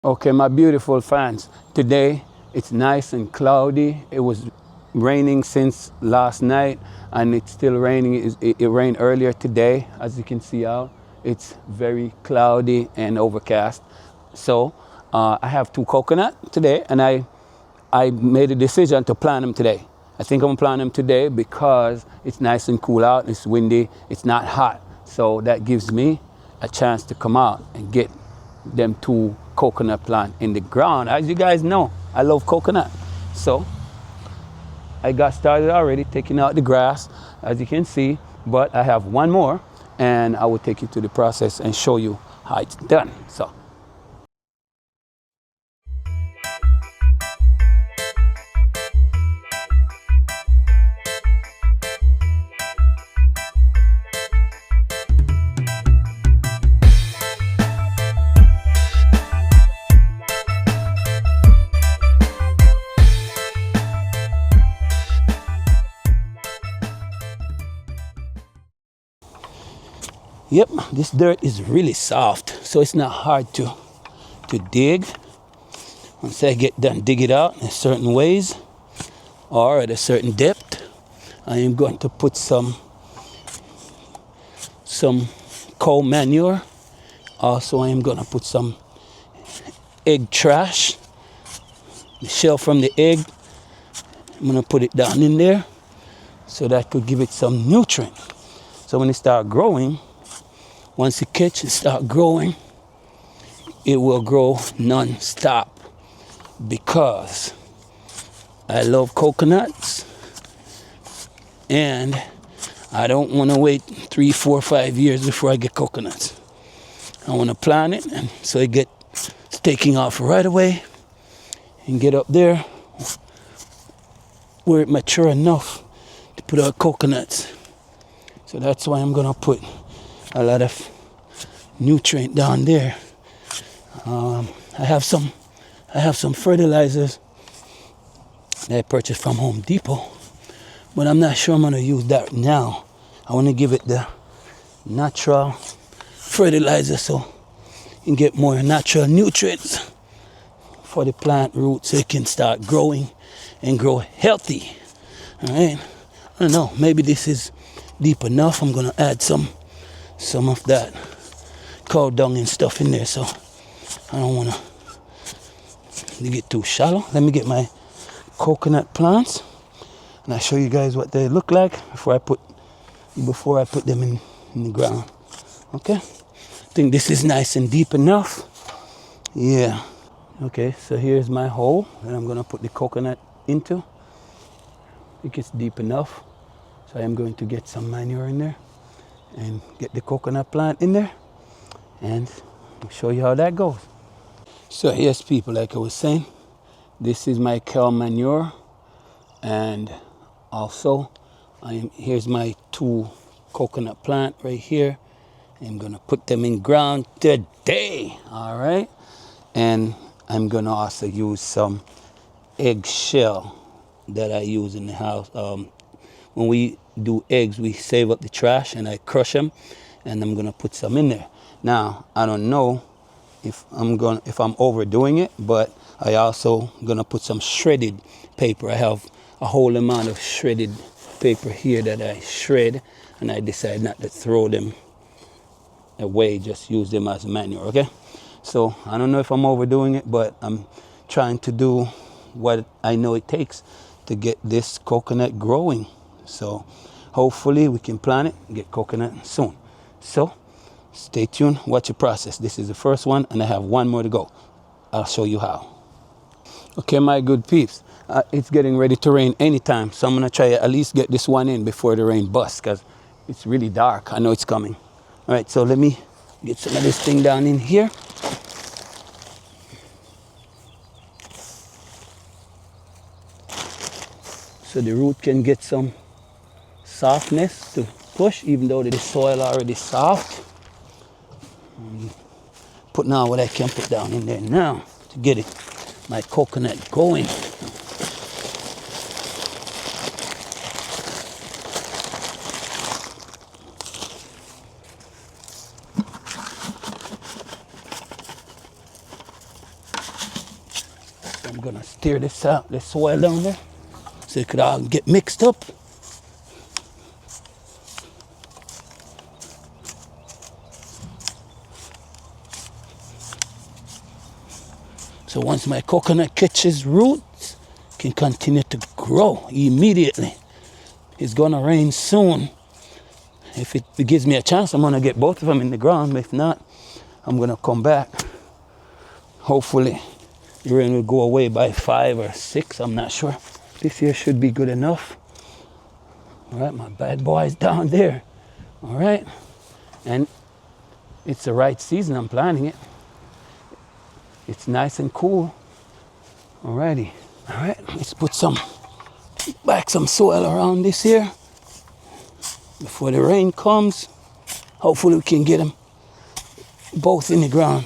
Okay, my beautiful fans, today it's nice and cloudy. It was raining since last night and it's still raining. It rained earlier today, as you can see out. It's very cloudy and overcast. So I have two coconut today and I made a decision to plant them today. I think I'm gonna plant them today because it's nice and cool out, it's windy, it's not hot. So that gives me a chance to come out and get them two coconut plant in the ground. As you guys know, I love coconut. So I got started already taking out the grass, as you can see, but I have one more and I will take you through the process and show you how it's done. So. Yep, this dirt is really soft, so it's not hard to dig. Once I get done dig it out in certain ways or at a certain depth, I am going to put some cow manure. Also, I am going to put some egg trash, the shell from the egg. I'm going to put it down in there so that could give it some nutrient. So when it start growing, once it catch and start growing, it will grow non-stop because I love coconuts and I don't want to wait 3, 4, 5 years before I get coconuts. I want to plant it and so it gets taking off right away and get up there where it mature enough to put out coconuts. So that's why I'm going to put a lot of nutrient down there. I have some fertilizers that I purchased from Home Depot, but I'm not sure I'm going to use that now. I want to give it the natural fertilizer so you can get more natural nutrients for the plant roots so it can start growing and grow healthy. All right, I don't know, maybe this is deep enough. I'm going to add some of that cow dung and stuff in there, so I don't want to get too shallow. Let me get my coconut plants and I'll show you guys what they look like before I put them in the ground. Okay, I think this is nice and deep enough. Yeah. Okay, so here's my hole that I'm going to put the coconut into. I think it's deep enough, so I am going to get some manure in there and get the coconut plant in there and I'll show you how that goes. So yes, people, like I was saying, this is my cow manure and also here's my two coconut plant right here. I'm gonna put them in ground today, all right? And I'm gonna also use some eggshell that I use in the house. When we do eggs, we save up the trash and I crush them and I'm gonna put some in there. Now, I don't know if I'm overdoing it, but I also gonna put some shredded paper. I have a whole amount of shredded paper here that I shred and I decide not to throw them away, just use them as manure, okay? So I don't know if I'm overdoing it, but I'm trying to do what I know it takes to get this coconut growing. So hopefully we can plant it and get coconut soon. So stay tuned, watch the process. This is the first one and I have one more to go. I'll show you how. Okay, my good peeps, it's getting ready to rain anytime. So I'm gonna try to at least get this one in before the rain busts because it's really dark. I know it's coming. All right, so let me get some of this thing down in here. So the root can get some softness to push, even though the soil already soft. Put now what I can put down in there now to get it, my coconut going. I'm gonna stir this out, this soil down there, so it could all get mixed up. So once my coconut catches roots, it can continue to grow immediately. It's gonna rain soon. If it gives me a chance, I'm gonna get both of them in the ground. If not, I'm gonna come back. Hopefully, the rain will go away by 5 or 6, I'm not sure. This here should be good enough. All right, my bad boy's down there. All right, and it's the right season, I'm planting it. It's nice and cool. Alrighty, all right, let's put some soil around this here before the rain comes. Hopefully we can get them both in the ground.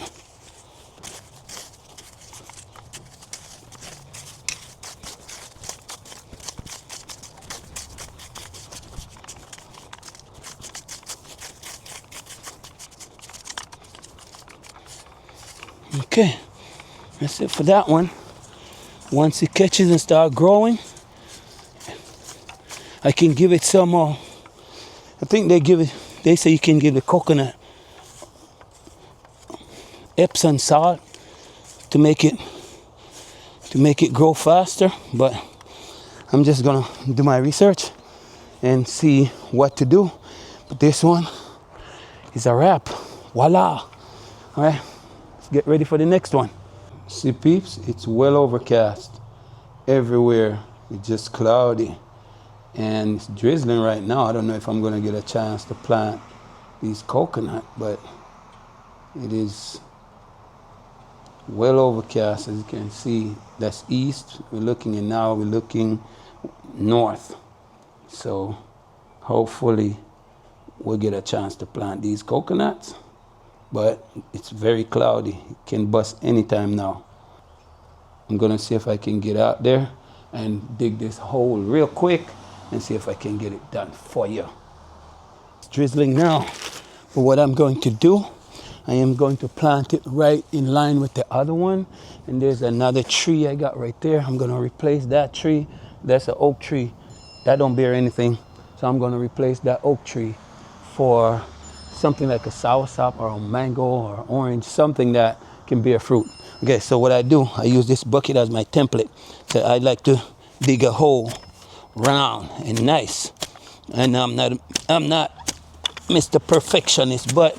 Okay, that's it for that one. Once it catches and start growing, I can give it some I think they say you can give the coconut Epsom salt to make it grow faster, but I'm just gonna do my research and see what to do. But this one is a wrap. Voila. All right, let's get ready for the next one. See, peeps, it's well overcast everywhere. It's just cloudy and it's drizzling right now. I don't know if I'm gonna get a chance to plant these coconut, but it is well overcast. As you can see, that's east we're looking, and now we're looking north. So hopefully we'll get a chance to plant these coconuts, but it's very cloudy. It can bust anytime now. I'm gonna see if I can get out there and dig this hole real quick and see if I can get it done for you. It's drizzling now, but what I'm going to do, I am going to plant it right in line with the other one. And there's another tree I got right there. I'm gonna replace that tree. That's an oak tree. That don't bear anything. So I'm gonna replace that oak tree for something like a soursop or a mango or orange, something that can bear fruit. Okay, so what I do, I use this bucket as my template. So I like to dig a hole round and nice. And I'm not Mr. Perfectionist, but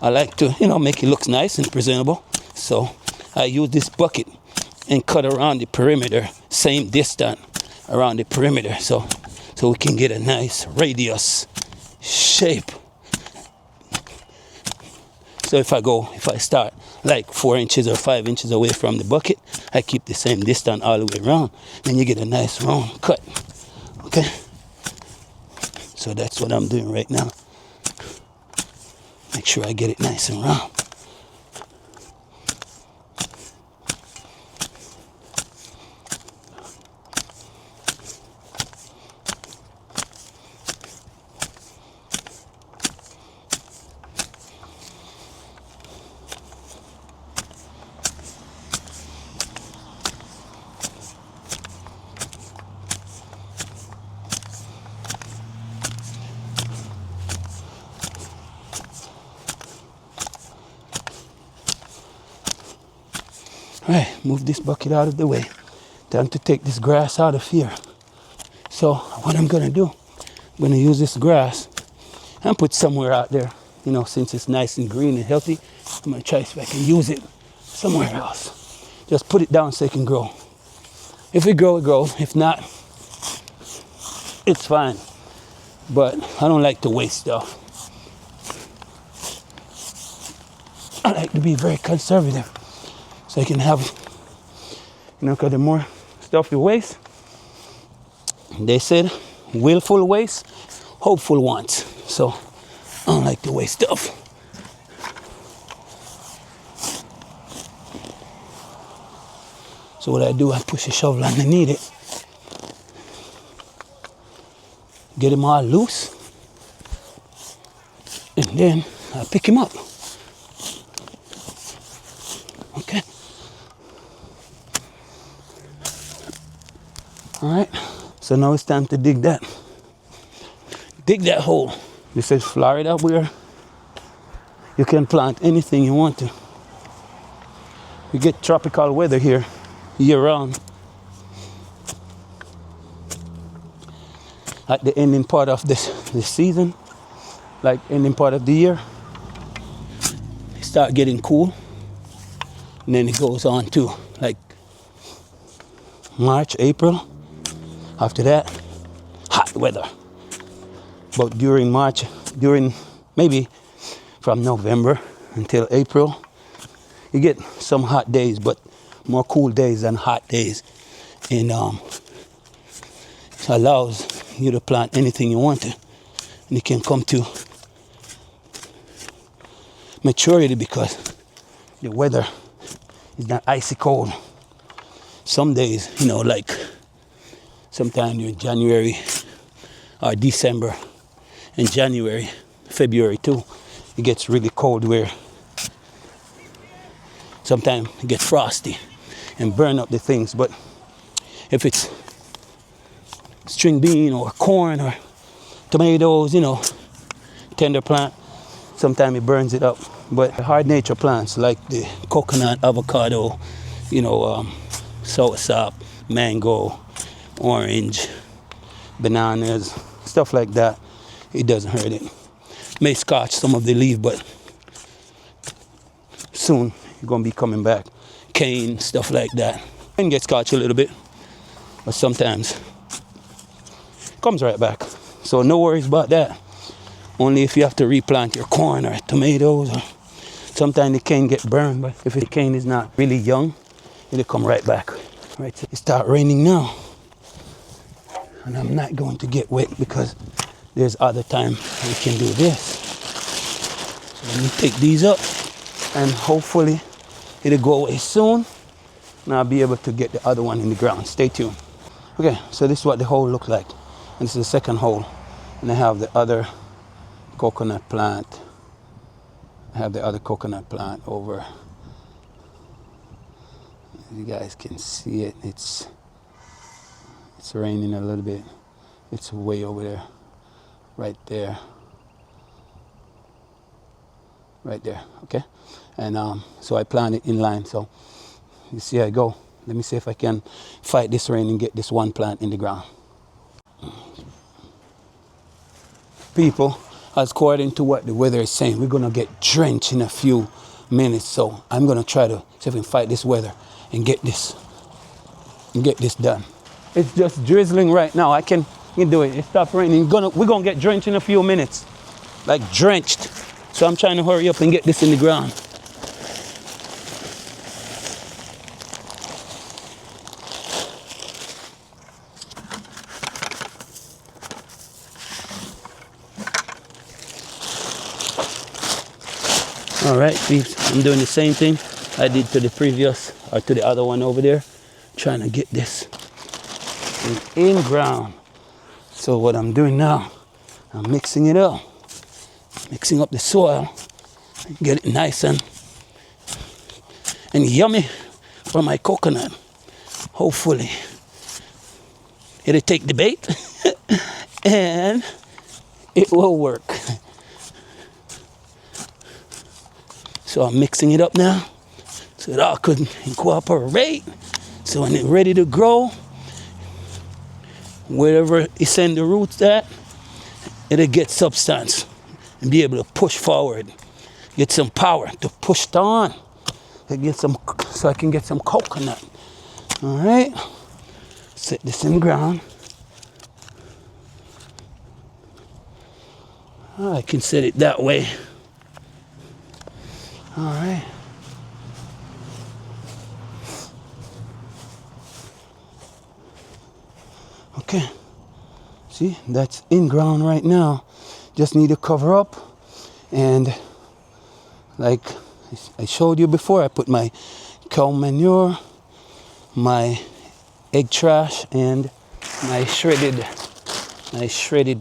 I like to, make it look nice and presentable. So I use this bucket and cut around the perimeter, same distance around the perimeter, so we can get a nice radius shape. So if I start like 4 inches or 5 inches away from the bucket, I keep the same distance all the way around, then you get a nice round cut. Okay, so that's what I'm doing right now. Make sure I get it nice and round. All right, move this bucket out of the way. Time to take this grass out of here. So what I'm gonna do, I'm gonna use this grass and put somewhere out there. Since it's nice and green and healthy, I'm gonna try if I can use it somewhere else. Just put it down so it can grow. If it grows, it grows. If not, it's fine. But I don't like to waste stuff. I like to be very conservative. So I can have, because the more stuff you waste, they said, willful waste, hopeful wants. So I don't like to waste stuff. So what I do, I push a shovel underneath it, get them all loose, and then I pick him up. Okay. All right, so now it's time to dig that hole. This is Florida, where you can plant anything you want to. We get tropical weather here year round. At the ending part of this season, like ending part of the year, it start getting cool, and then it goes on to like March, April. After that, hot weather. But during March, maybe from November until April, you get some hot days, but more cool days than hot days. And it allows you to plant anything you want to. And it can come to maturity because the weather is not icy cold. Some days, like sometime in January or December and January, February too, it gets really cold where sometimes it gets frosty and burn up the things. But if it's string bean or corn or tomatoes, tender plant, sometimes it burns it up. But hard nature plants like the coconut, avocado, soursop, mango, orange, bananas, stuff like that, it doesn't hurt it. May scorch some of the leaf, but soon you're gonna be coming back. Cane, stuff like that. Can get scorched a little bit, but sometimes it comes right back. So no worries about that. Only if you have to replant your corn or tomatoes, or sometimes the cane get burned, but if the cane is not really young, it'll come right back. Right, so it start raining now. And I'm not going to get wet because there's other time we can do this. So let me take these up and hopefully it'll go away soon and I'll be able to get the other one in the ground. Stay tuned. Okay, so this is what the hole looks like. And this is the second hole. And I have the other coconut plant. Over. You guys can see it. It's raining a little bit. It's way over there. Right there. Okay. And so I plant it in line. So you see how I go. Let me see if I can fight this rain and get this one plant in the ground. People, according to what the weather is saying, we're gonna get drenched in a few minutes. So I'm gonna try to see if I can fight this weather and get this done. It's just drizzling right now. I can do it. It stopped raining. We're gonna get drenched in a few minutes, like drenched. So I'm trying to hurry up and get this in the ground. All right, peeps, I'm doing the same thing I did to the other one over there, trying to get this in ground. So what I'm doing now, I'm mixing it up, mixing up the soil, get it nice and yummy for my coconut. Hopefully, it'll take the bait and it will work. So I'm mixing it up now so it all could cooperate. So when it's ready to grow, wherever it send the roots at, it'll get substance and be able to push forward, get some power to push it on, so I can get some coconut. All right, set this in the ground. I can set it that way. All right. Okay. See, that's in ground right now. Just need to cover up. And like I showed you before, I put my cow manure, my egg trash, and my shredded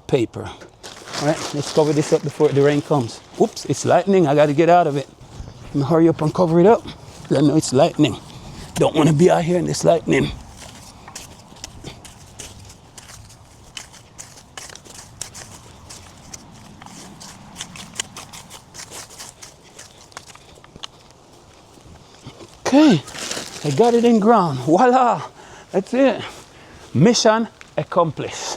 paper. All right, let's cover this up before the rain comes. Whoops, it's lightning. I got to get out of it. Let me hurry up and cover it up. I know it's lightning. Don't want to be out here in this lightning. Okay, I got it in ground. Voila, that's it. Mission accomplished.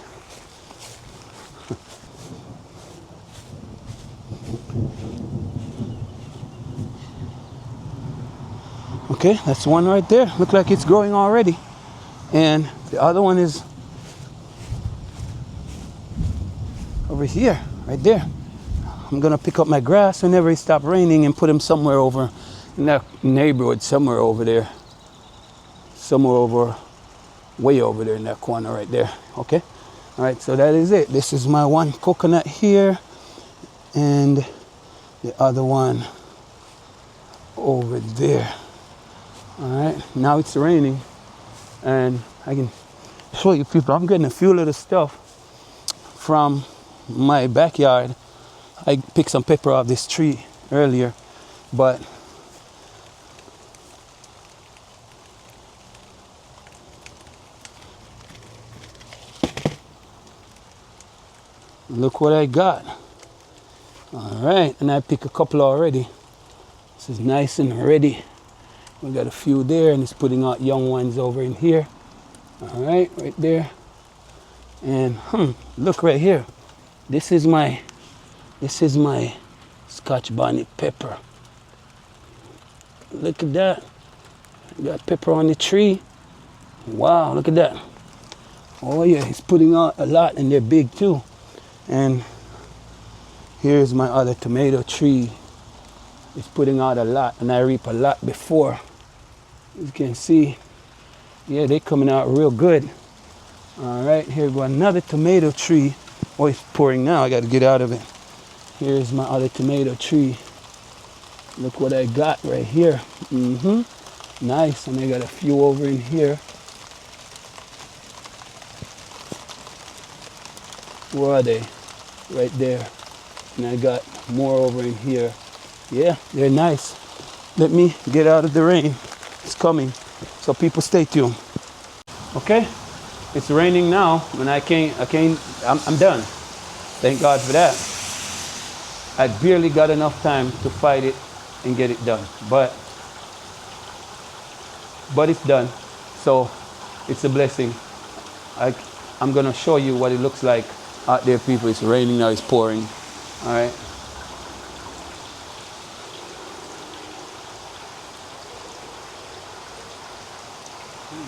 Okay, that's one right there. Look like it's growing already. And the other one is over here, right there. I'm gonna pick up my grass whenever it stops raining and put them somewhere over in that neighborhood, somewhere over there. Somewhere over, way over there in that corner right there, okay? All right, so that is it. This is my one coconut here and the other one over there. All right, now it's raining and I can show you people, I'm getting a few little stuff from my backyard. I picked some pepper off this tree earlier, but look what I got. All right, and I picked a couple already. This is nice and ready. We got a few there, and it's putting out young ones over in here. All right, right there. And look right here. This is my Scotch bonnet pepper. Look at that. Got pepper on the tree. Wow, look at that. Oh yeah, it's putting out a lot, and they're big too. And here's my other tomato tree. It's putting out a lot, and I reap a lot before. As you can see, yeah, they're coming out real good. All right, here go another tomato tree. Oh, it's pouring now. I got to get out of it. Here's my other tomato tree. Look what I got right here. Nice, and I got a few over in here. Where are they? Right there. And I got more over in here. Yeah, they're nice. Let me get out of the rain. It's coming. So people stay tuned. Okay? It's raining now, and I'm done. Thank God for that. I barely got enough time to fight it and get it done. But it's done. So it's a blessing. I'm gonna show you what it looks like out there, people. It's raining now, it's pouring. All right.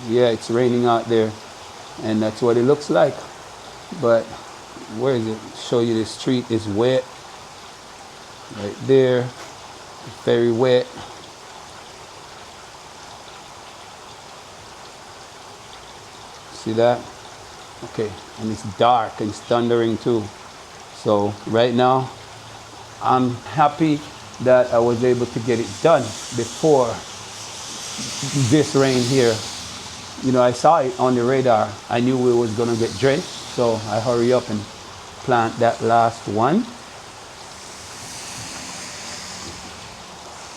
Yeah, it's raining out there, and that's what it looks like. But where is it? Show you the street is wet. Right there, it's very wet. See that? Okay, and it's dark and it's thundering too. So right now, I'm happy that I was able to get it done before this rain here. You know, I saw it on the radar. I knew we was gonna get drenched, so I hurry up and plant that last one.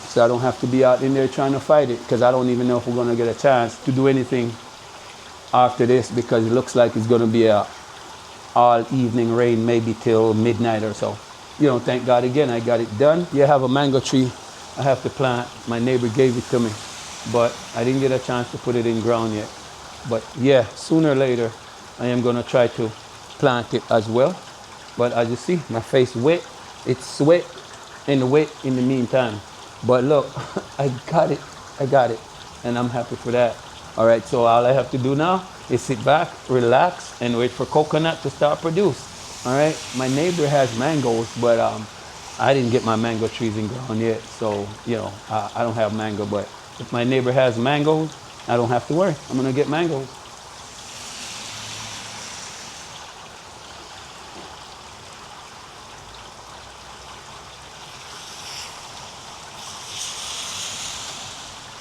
So I don't have to be out in there trying to fight it, because I don't even know if we're gonna get a chance to do anything after this, because it looks like it's gonna be a all evening rain, maybe till midnight or so. You know, thank God again, I got it done. You have a mango tree I have to plant. My neighbor gave it to me, but I didn't get a chance to put it in ground yet. But yeah, sooner or later, I am gonna try to plant it as well. But as you see, my face wet. It's wet and wet in the meantime. But look, I got it, and I'm happy for that. All right, so all I have to do now is sit back, relax, and wait for coconut to start produce. All right, my neighbor has mangoes, but I didn't get my mango trees in ground yet, so you know, I don't have mango. But if my neighbor has mangoes, I don't have to worry. I'm gonna get mangoes.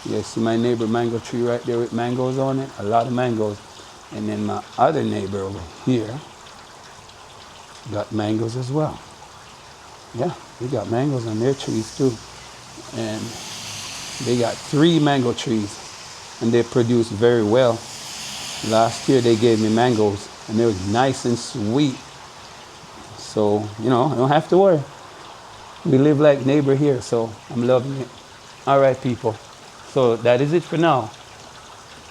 Yeah, see my neighbor mango tree right there with mangoes on it, a lot of mangoes. And then my other neighbor over here got mangoes as well. Yeah, they got mangoes on their trees too. And they got 3 mango trees, and they produce very well. Last year they gave me mangoes, and they was nice and sweet. So, you know, I don't have to worry. We live like neighbor here, so I'm loving it. All right, people. So that is it for now.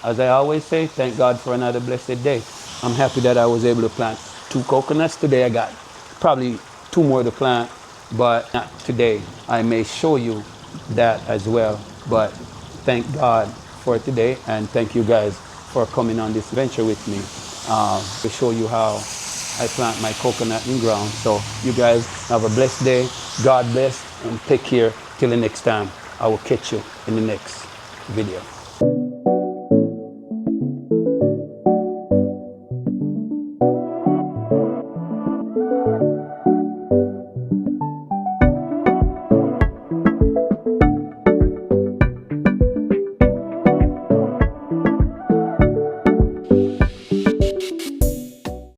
As I always say, thank God for another blessed day. I'm happy that I was able to plant 2 coconuts today. I got probably 2 more to plant, but not today. I may show you that as well. But thank God for today, and thank you guys for coming on this venture with me to show you how I plant my coconut in ground. So you guys have a blessed day. God bless, and take care till the next time. I will catch you in the next video.